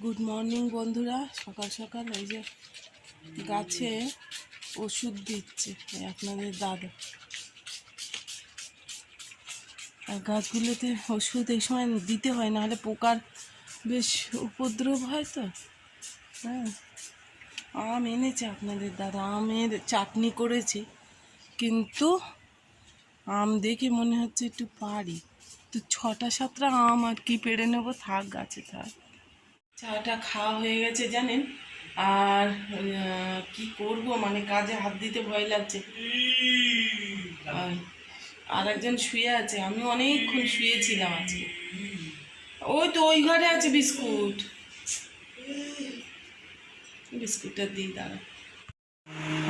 Good morning বন্ধুরা। সকাল সকাল এই যে গাছে ওষুধ দিচ্ছে আপনাদের দাদা। আর গাছগুলোতে ওষুধ এই সময় দিতে হয়, নাহলে পোকার বেশ উপদ্রব হয়। তো হ্যাঁ, আম এনেছে আপনাদের দাদা, আমের চাটনি করেছি, কিন্তু আম দেখে মনে হচ্ছে একটু পারি তো 6-7টা আম আর কি পেড়ে নেবো, থাক গাছে থাক। চাটা খাওয়া হয়ে গেছে জানেন। আর কি করব, মানে কাজে হাত দিতে ভয় লাগছে। আর একজন শুয়ে আছে, আমি অনেকক্ষণ শুয়েছিলাম আজকে। ওই তো ওই ঘরে আছে বিস্কুট, বিস্কুটটা দিই দাঁড়া।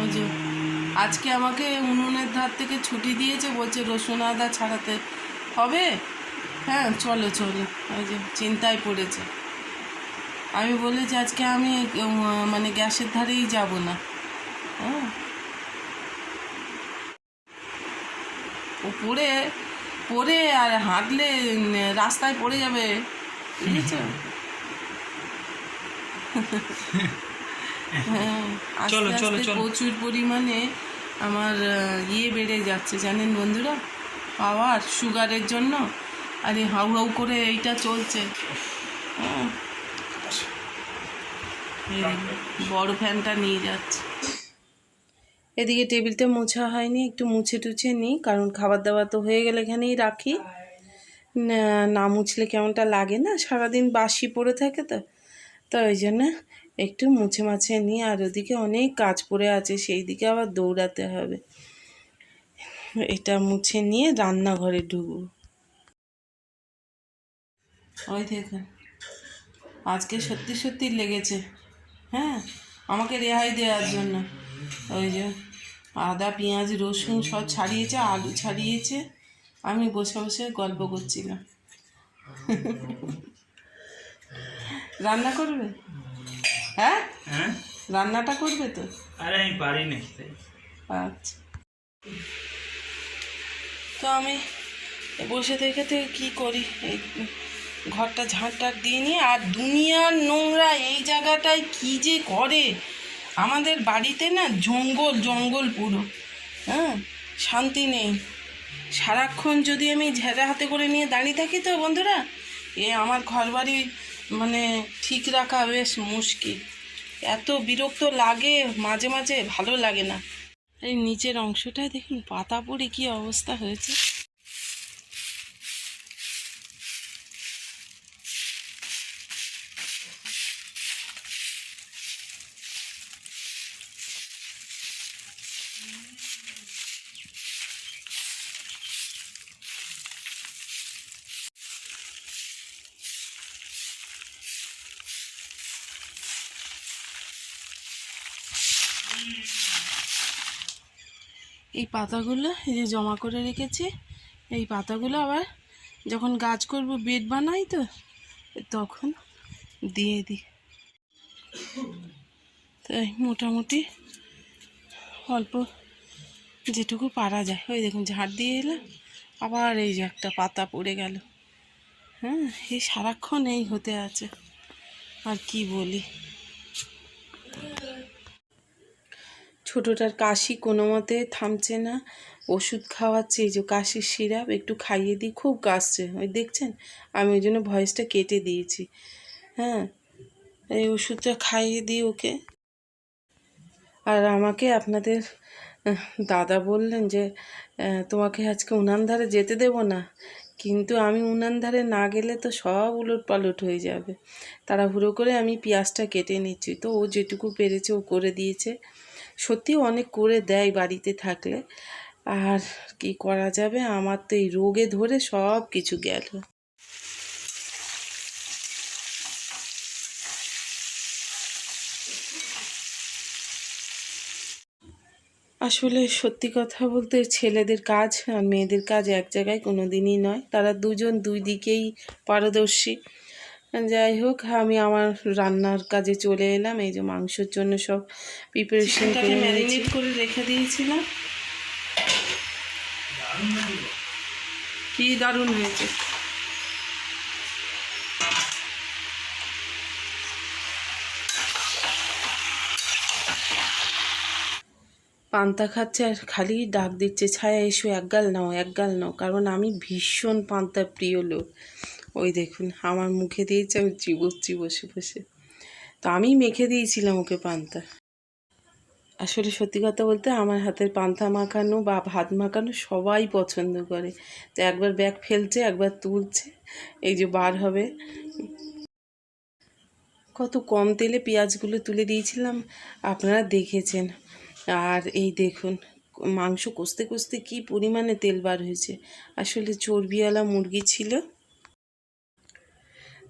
ওই যে আজকে আমাকে উনুনের ধার থেকে ছুটি দিয়েছে, বলছে রসুন আদা ছাড়াতে হবে। হ্যাঁ চলো চলো, ওই যে চিন্তায় পড়েছে। আমি বলেছি আজকে আমি মানে গ্যাসের ধারেই যাব না। হ্যাঁ, ও পড়ে পড়ে আর হাঁটলে রাস্তায় পড়ে যাবে, বুঝেছ? হ্যাঁ, আস্তে আস্তে প্রচুর পরিমাণে আমার বেড়ে যাচ্ছে জানেন বন্ধুরা, পাওয়ার সুগারের জন্য। আর এই হাউ হাউ করে এইটা চলছে। হ্যাঁ, বড় ফ্যানটা নিয়ে যাচ্ছে। এদিকে টেবিলটা মোছা হয়নি, একটু মুছে টুছে নিই, কারণ খাবার দাবার তো হয়ে গেলে এখানেই রাখি। না মুছলে কেমনটা লাগে না, সারাদিন বাসি পড়ে থাকে। তো তো ওই জন্য একটু মুছে মাছে নিই। আর ওদিকে অনেক কাজ পড়ে আছে, সেই দিকে আবার দৌড়াতে হবে। এটা মুছে নিয়ে রান্নাঘরে ঢুকবো। ওই দেখুন, আজকে সত্যি সত্যি লেগেছে। হ্যাঁ, আমাকে রেহাই দেওয়ার জন্য। ওই যে আদা পেঁয়াজ রসুন সব ছাড়িয়েছে, আলু ছাড়িয়েছে, আমি বসে বসে গল্প করছিলাম। রান্না করবে? হ্যাঁ, রান্নাটা করবে তো? আরে আমি পারি না। আচ্ছা, তো আমি বসে থেকে কী করি, এই ঘরটা ঝাঁটটার দিয়ে নিই। আর দুনিয়ার নোংরা এই জায়গাটায় কী যে করে, আমাদের বাড়িতে না জঙ্গল জঙ্গল পুরো। হ্যাঁ, শান্তি নেই। সারাক্ষণ যদি আমি ঝেড়া হাতে করে নিয়ে দাঁড়িয়ে থাকি তো বন্ধুরা, আমার ঘরবাড়ি মানে ঠিক রাখা বেশ মুশকিল। এত বিরক্ত লাগে, মাঝে মাঝে ভালো লাগে না। এই নিচের অংশটায় দেখুন পাতা পড়ে কী অবস্থা হয়েছে। এই পাতাগুলো এই যে জমা করে রেখেছি, এই পাতাগুলো আবার যখন গাছ করব, বেড বানাই তো, তখন দিয়ে দিই। তাই মোটামুটি অল্প যেটুকু পারা যায়। ওই দেখুন ঝাড় দিয়ে এলাম, আবার এই যে একটা পাতা পড়ে গেল। হ্যাঁ, এই সারাক্ষণ এই হতে আছে, আর কি বলি। ছোটোটার কাশি কোনো মতে থামছে না, ওষুধ খাওয়াচ্ছে, এই যে কাশির সিরাপ একটু খাইয়ে দিই, খুব কাশছে, ওই দেখছেন। আমি ওই জন্য ভয়েসটা কেটে দিয়েছি। হ্যাঁ, এই ওষুধটা খাইয়ে দিই ওকে। আর আমাকে আপনাদের দাদা বললেন যে তোমাকে আজকে উনান ধারে যেতে দেব না, কিন্তু আমি উনান ধারে না গেলে তো সব উলট পালট হয়ে যাবে। তাড়াহুড়ো করে আমি পেঁয়াজটা কেটে নিচ্ছি, তো ও যেটুকু পেরেছে ও করে দিয়েছে। সত্যি অনেক করে দেয় বাড়িতে থাকলে, আর কি করা যাবে, আমার তো এই রোগে ধরে সব কিছু গেল। আসলে সত্যি কথা বলতে ছেলেদের কাজ আর মেয়েদের কাজ এক জায়গায় কোনো দিনই নয়, তারা দুজন দুই দিকেই পারদর্শী। যাই হোক, আমি আমার রান্নার কাজে চলে এলাম। এই যে মাংসের জন্য সব প্রিপারেশন করে ম্যারিনেট করে রেখে দিয়েছিলাম। কি দারুণ হয়েছে। পান্তা খাচ্ছে আর খালি ডাক দিচ্ছে, ছায়া এসো এক গাল নাও এক গাল নাও, কারণ আমি ভীষণ পান্তা প্রিয় লোক। ওই দেখুন আমার মুখে দিয়েছে, আমি চিবোচ্ছি বসে বসে। তো আমি মেখে দিয়েছিলাম ওকে পান্তা। আসলে সত্যি কথা বলতে আমার হাতের পান্তা মাখানো বা ভাত মাখানো সবাই পছন্দ করে। তো একবার ব্যাগ ফেলছে, একবার তুলছে, এই যে বার হবে। কত কম তেলে পেঁয়াজগুলো তুলে দিয়েছিলাম, আপনারা দেখেছেন। আর এই দেখুন মাংস কষতে কষতে কী পরিমাণে তেল বার হয়েছে। আসলে চর্বিওয়ালা মুরগি ছিল।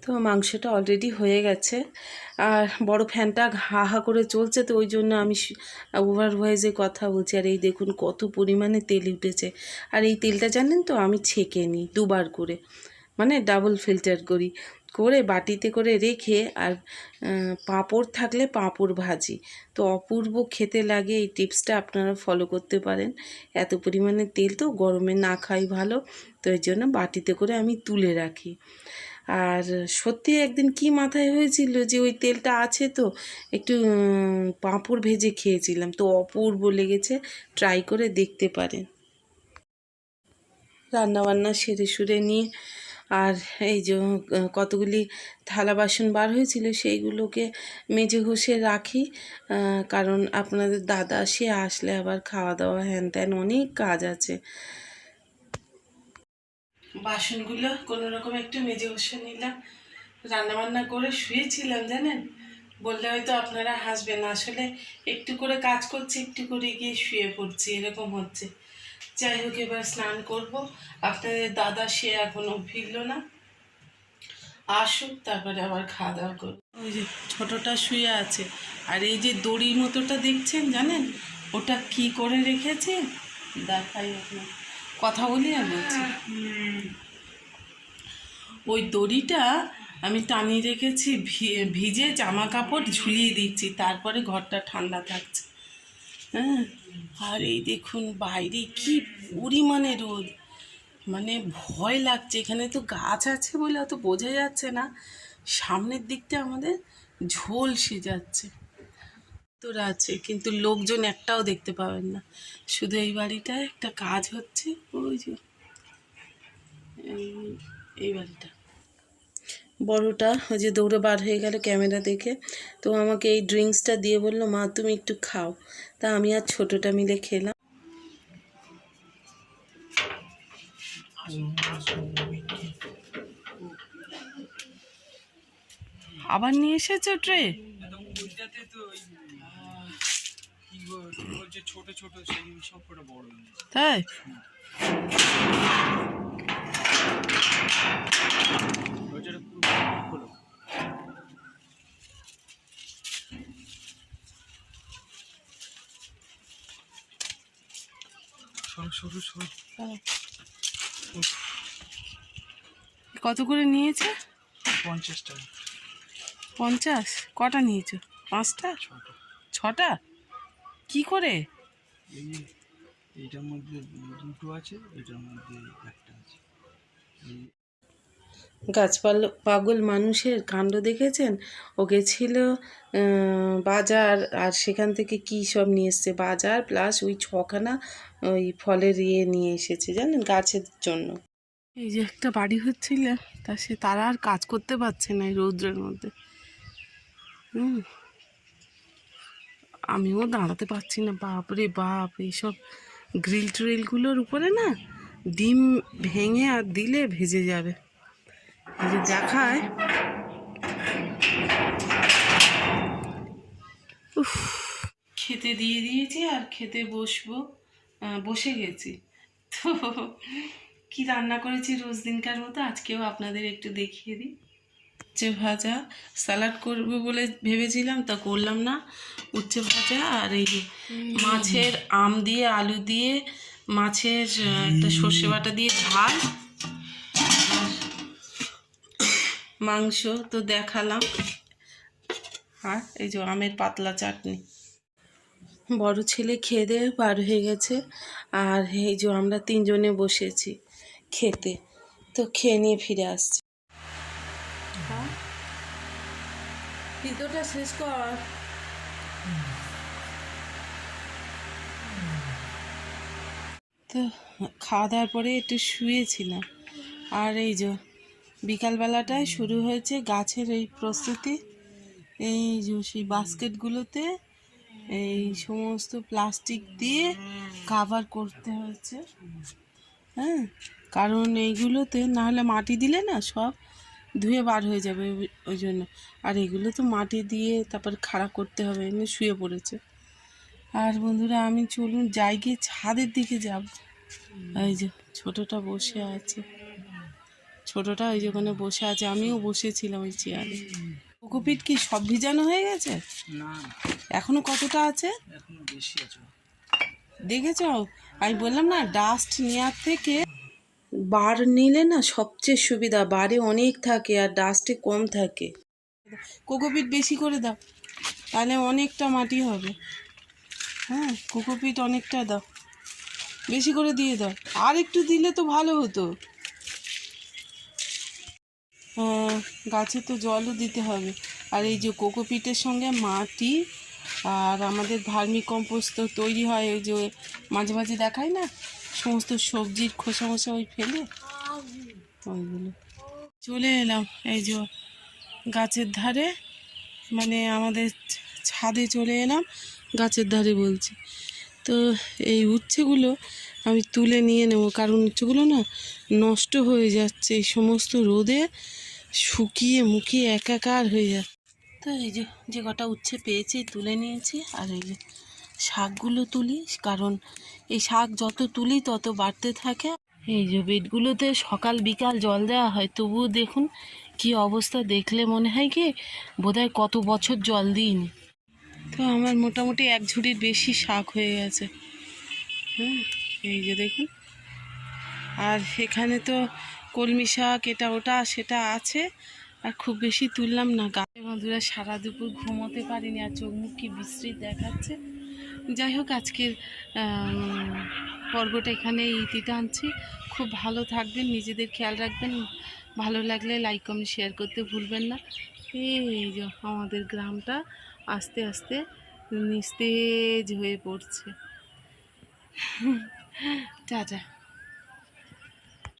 তো মাংসটা অলরেডি হয়ে গেছে, আর বড় ফ্যানটা হা হা করে চলছে, তো ওই জন্য আমি ওভার ভয়েসে কথা বলছি। আর এই দেখুন কত পরিমাণে তেল উঠেছে। আর এই তেলটা জানেন তো আমি ছেঁকে নিই দুবার করে, মানে ডাবল ফিল্টার করি, করে বাটিতে করে রেখে, আর পাঁপড় থাকলে পাঁপড় ভাজি। তো অপূর্ব খেতে লাগে। এই টিপসটা আপনারা ফলো করতে পারেন। এত পরিমাণে তেল তো গরমে না খাই ভালো, তো এর জন্য বাটিতে করে আমি তুলে রাখি। আর সত্যি একদিন কি মাথায় হয়েছিল যে ওই তেলটা আছে তো একটু পাঁপড় ভেজে খেয়েছিলাম, তো অপূর্ব লেগেছে, ট্রাই করে দেখতে পারেন। রান্নাবান্না সেরে সুরে নিয়ে, আর এই যে কতগুলি থালা বাসন বার হয়েছিল সেইগুলোকে মেজে ঘষে রাখি, কারণ আপনাদের দাদা সে আসলে আবার খাওয়া দাওয়া হ্যান ত্যান অনেক কাজ আছে। বাসনগুলো কোনো রকম একটু মেজে ঘষে নিলাম। রান্নাবান্না করে শুয়েছিলাম জানেন, বললে হয়তো আপনারা হাসবেন, আসলে একটু করে কাজ করছি একটু করে গিয়ে শুয়ে পড়ছি, এরকম হচ্ছে। যাই হোক, এবার স্নান করব। আপনাদের দাদা সে এখনও ফিরল না, আসুক তারপরে আবার খাওয়া দাওয়া করব। ওই যে ছোটটা শুয়ে আছে, আর এই যে দড়ির মতোটা দেখছেন জানেন ওটা কি করে রেখেছে, দেখাই আপনার, কথা বলি আর বলছি। ওই দড়িটা আমি টানিয়ে রেখেছি, ভিজে জামা কাপড় ঝুলিয়ে দিচ্ছি, তারপরে ঘরটা ঠান্ডা থাকছে। হ্যাঁ, আর এই দেখুন বাইরে কি পরিমাণে রোদ, মানে ভয় লাগছে। এখানে তো গাছ আছে বলে অত বোঝা যাচ্ছে না, সামনের দিকটা আমাদের ঝলসে যাচ্ছে। তোরা আছে কিন্তু লোকজন একটাও দেখতে পাবেন না, শুধু এই বাড়িটায় একটা কাজ হচ্ছে, ওই যে এই বাড়িটা। বড়টা ওই যে দৌড়ে বার হয়ে গেল ক্যামেরা দেখে, তো আমাকে এই ড্রিঙ্কসটা দিয়ে বললো মা তুমি একটু খাও, তা আমি আর ছোটোটা মিলে খেলাম। আবার নিয়ে এসেছো ট্রে? তাই কত করে নিয়েছে? 50 টাকা। 50? কটা নিয়েছো? 5টা? 6টা? কি করে? এইটার মধ্যে 2টো আছে, এটার মধ্যে 1টা আছে। পাগল মানুষের কাণ্ড দেখেছেন? ও গেছিল বাজার, আর সেখান থেকে কী সব নিয়ে এসছে, বাজার প্লাস ওই 6খানা ওই ফলের নিয়ে এসেছে জানেন গাছের জন্য। এই যে একটা বাড়ি হচ্ছিল, তারা আর কাজ করতে পারছে না এই রৌদ্রের মধ্যে। আমিও দাঁড়াতে পারছি না, বাপরে বাপ, এইসব গ্রিল ট্রিলগুলোর উপরে না ডিম ভেঙে আর দিলে ভেজে যাবে। এই যে দেখায়, উফ, খেতে দিয়ে দিয়েছি আর খেতে বসে গেছি। তো কি রান্না করেছি রোজ দিনকার মতো আজকেও আপনাদের একটু দেখিয়ে দিই। উচ্ছে ভাজা, স্যালাড করবো বলে ভেবেছিলাম তা করলাম না, উচ্ছে ভাজা, আর এই যে মাছের আম দিয়ে আলু দিয়ে মাছের একটা সর্ষে বাটা দিয়ে ঝাল, মাংস তো দেখালাম, আর এই যে আমের পাতলা চাটনি। বড় ছেলে খেয়ে দিয়ে বার হয়ে গেছে, আর এই যে আমরা 3জনে বসেছি খেতে, তো খেয়ে নিয়ে ফিরে আসছি। ভিডিওটা শেষ কর। তো খাওয়া দাওয়ার পরে একটু শুয়েছিলাম। আর এই যে বিকালবেলাটায় শুরু হয়েছে গাছের এই প্রস্তুতি। এই যে সেই বাস্কেটগুলোতে এই সমস্ত প্লাস্টিক দিয়ে কাভার করতে হয়েছে। হ্যাঁ, কারণ এইগুলোতে না হলে মাটি দিলে না সব ধুয়ে বার হয়ে যাবে, ওই জন্য। আর এগুলো তো মাটি দিয়ে তারপর খাড়া করতে হবে, এমনি শুয়ে পড়েছে। আর বন্ধুরা, আমি চলুন যাই গিয়ে ছাদের দিকে যাব। এই যে ছোটটা বসে আছে, ছোটটা ওই যে ওখানে বসে আছে, আমিও বসেছিলাম ওই চেয়ারে। কোকোপিট কি সব ভিজানো হয়ে গেছে? না, এখনো কতটা আছে? এখনো বেশি আছে। দেখেছ, আমি বললাম না, ডাস্ট নেওয়ার থেকে বার নিলে না সবচেয়ে সুবিধা। বারে অনেক থাকে আর ডাস্টে কম থাকে। কোকোপিট বেশি করে দাও, তাহলে অনেকটা মাটি হবে। হ্যাঁ, কোকোপিট অনেকটা দাও, বেশি করে দিয়ে দাও। আর একটু দিলে তো ভালো হতো। হ্যাঁ, গাছে তো জলও দিতে হবে। আর এই যে কোকোপিটের সঙ্গে মাটি আর আমাদের ভার্মি কম্পোস্ট তো তৈরি হয়, ওই যে মাঝে মাঝে দেখায় না সমস্ত সবজির খোসা মোসা ওই ফেলে, ওইগুলো। চলে এলাম এই যে গাছের ধারে, মানে আমাদের ছাদে চলে এলাম, গাছের ধারে বলছি। তো এই উচ্ছেগুলো আমি তুলে নিয়ে নেব, কারণ উচ্ছেগুলো না নষ্ট হয়ে যাচ্ছে এই সমস্ত রোদে, শুকিয়ে মুখিয়ে একাকার হয়ে যাচ্ছে। তো এই যে যে কটা উচ্ছে পেয়েছি তুলে নিয়েছি। আর এই যে শাকগুলো তুলি, কারণ এই শাক যত তুলি তত বাড়তে থাকে। এই যে বেডগুলোতে সকাল বিকাল জল দেওয়া হয়, তবুও দেখুন কি অবস্থা। দেখলে মনে হয় কি বোধহয় কত বছর জল দিইনি। তো আমার মোটামুটি এক ঝুড়ির বেশি শাক হয়ে গেছে। হ্যাঁ, এই যে দেখুন। আর এখানে তো কলমি শাক, এটা ওটা সেটা আছে, আর খুব বেশি তুললাম না। গায়ে বন্ধুরা, সারা দুপুর ঘুমোতে পারিনি, আর চোখ মুখ কি বিশ্রী দেখাচ্ছে। যাই হোক, আজকের পর্বটা এখানে ইতি টানছি। খুব ভালো থাকবেন, নিজেদের খেয়াল রাখবেন। ভালো লাগলে লাইক কমেন্ট শেয়ার করতে ভুলবেন না। এই যে আমাদের গ্রামটা আস্তে আস্তে নিস্তেজ হয়ে পড়ছে। টাটা।